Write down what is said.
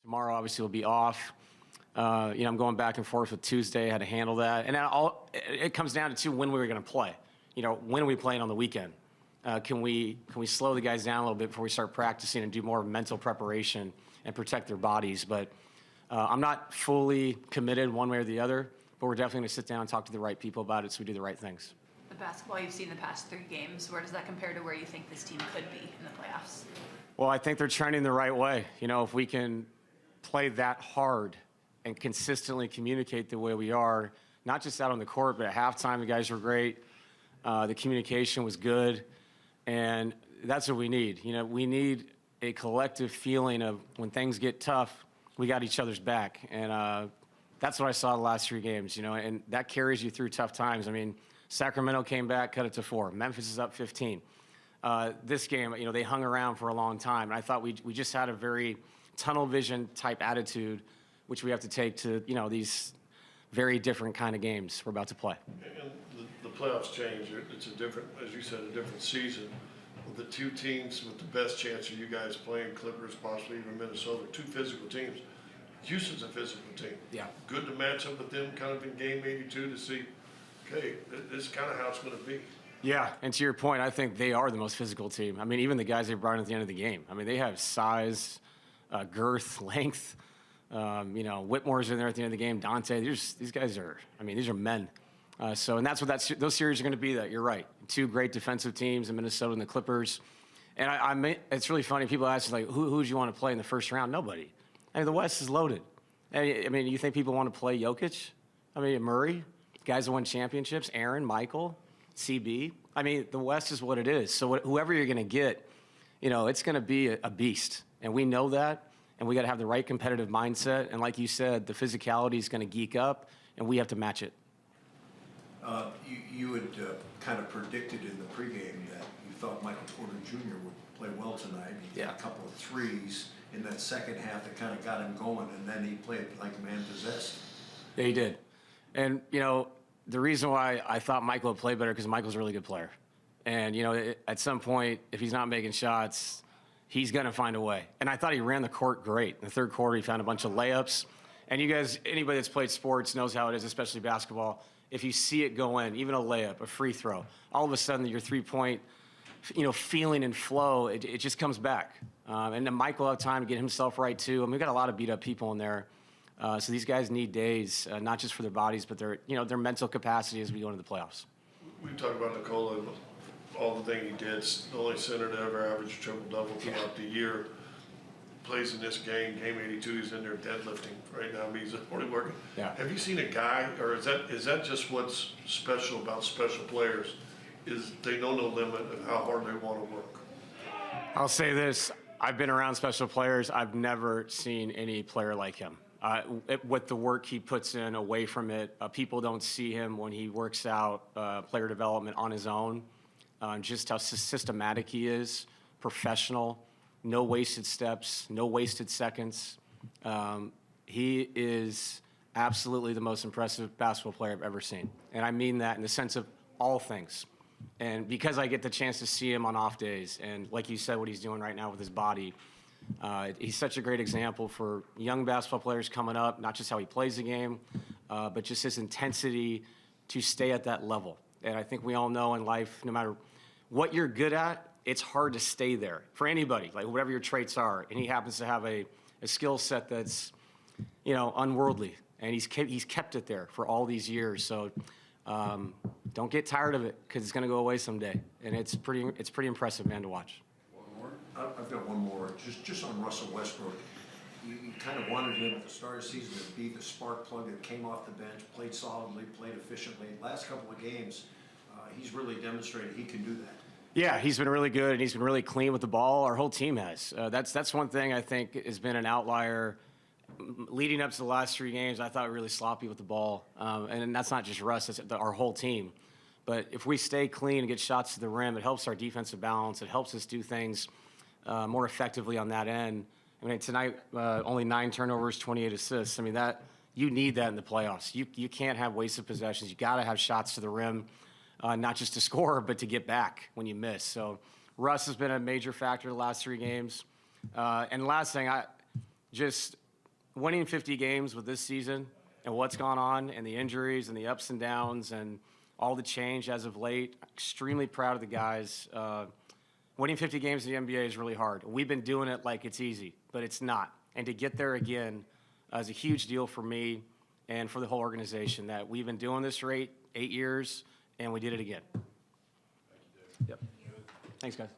Tomorrow, obviously, will be off. I'm going back and forth with Tuesday, how to handle that. And it comes down to when we were going to play. When are we playing on the weekend? Can we slow the guys down a little bit before we start practicing and do more mental preparation and protect their bodies? But I'm not fully committed one way or the other, but we're definitely going to sit down and talk to the right people about it so we do the right things. The basketball you've seen the past 3 games, where does that compare to where you think this team could be in the playoffs? Well, I think they're trending the right way. If we can play that hard and consistently communicate the way we are, not just out on the court, but at halftime, the guys were great. The communication was good. And that's what we need. We need a collective feeling of when things get tough, we got each other's back. And that's what I saw the last 3 games, and that carries you through tough times. I mean, Sacramento came back, cut it to 4. Memphis is up 15. This game, they hung around for a long time. And I thought we just had a very tunnel vision type attitude, which we have to take to, these very different kind of games we're about to play. And the playoffs change. It's a different, as you said, a different season. The 2 teams with the best chance of you guys playing, Clippers, possibly even Minnesota, 2 physical teams. Houston's a physical team. Yeah. Good to match up with them kind of in game 82 to see, okay, this is kind of how it's going to be. Yeah, and to your point, I think they are the most physical team. I mean, even the guys they brought in at the end of the game. I mean, they have size, girth, length. Whitmore's in there at the end of the game. Dante, these guys are, these are men. And that's what those series are going to be. That you're right. 2 great defensive teams in Minnesota and the Clippers. And it's really funny. People ask like, who do you want to play in the first round? Nobody. The West is loaded. You think people want to play Jokic? Murray, guys that won championships. Aaron, Michael, CB. The West is what it is. So whoever you're going to get, it's going to be a beast, and we know that. And we got to have the right competitive mindset. And like you said, the physicality is going to geek up, and we have to match it. You had kind of predicted in the pregame that you thought Michael Porter Jr. would play well tonight. He got a couple of threes in that second half that kind of got him going, and then he played like a man possessed. Yeah, he did. And, the reason why I thought Michael would play better because Michael's a really good player. And, at some point, if he's not making shots, he's going to find a way. And I thought he ran the court great. In the third quarter, he found a bunch of layups. And you guys, anybody that's played sports knows how it is, especially basketball. If you see it go in, even a layup, a free throw, all of a sudden your 3-point, feeling and flow, it just comes back. And then Michael had time to get himself right, too. We've got a lot of beat-up people in there. So these guys need days, not just for their bodies, but their mental capacity as we go into the playoffs. We talked about Nikola, all the thing he did, the only center to ever average triple-double throughout the year. Plays in this game 82, he's in there deadlifting right now. He's already working. Yeah. Have you seen a guy, or is that just what's special about special players, is they know no limit of how hard they want to work? I'll say this. I've been around special players. I've never seen any player like him. With the work he puts in away from it, people don't see him when he works out player development on his own. Just how systematic he is, professional, no wasted steps, no wasted seconds. He is absolutely the most impressive basketball player I've ever seen. And I mean that in the sense of all things. And because I get the chance to see him on off days, and like you said, what he's doing right now with his body, he's such a great example for young basketball players coming up, not just how he plays the game, but just his intensity to stay at that level. And I think we all know in life, no matter what you're good at, it's hard to stay there for anybody, like whatever your traits are. And he happens to have a skill set that's, unworldly. And he's kept it there for all these years. So don't get tired of it because it's going to go away someday. And it's pretty impressive, man, to watch. One more? I've got one more. Just on Russell Westbrook. You kind of wanted him at the start of the season to be the spark plug that came off the bench, played solidly, played efficiently. Last couple of games, he's really demonstrated he can do that. Yeah, he's been really good, and he's been really clean with the ball. Our whole team has. That's one thing I think has been an outlier. Leading up to the last 3 games, I thought really sloppy with the ball. And that's not just Russ, it's our whole team. But if we stay clean and get shots to the rim, it helps our defensive balance. It helps us do things more effectively on that end. Tonight, only 9 turnovers, 28 assists. You need that in the playoffs. You can't have wasted possessions. You got to have shots to the rim. Not just to score, but to get back when you miss. So Russ has been a major factor the last 3 games. And last thing, winning 50 games with this season and what's gone on and the injuries and the ups and downs and all the change as of late, extremely proud of the guys. Winning 50 games in the NBA is really hard. We've been doing it like it's easy, but it's not. And to get there again is a huge deal for me and for the whole organization, that we've been doing this for 8 years, and we did it again. Yep. Thanks, guys.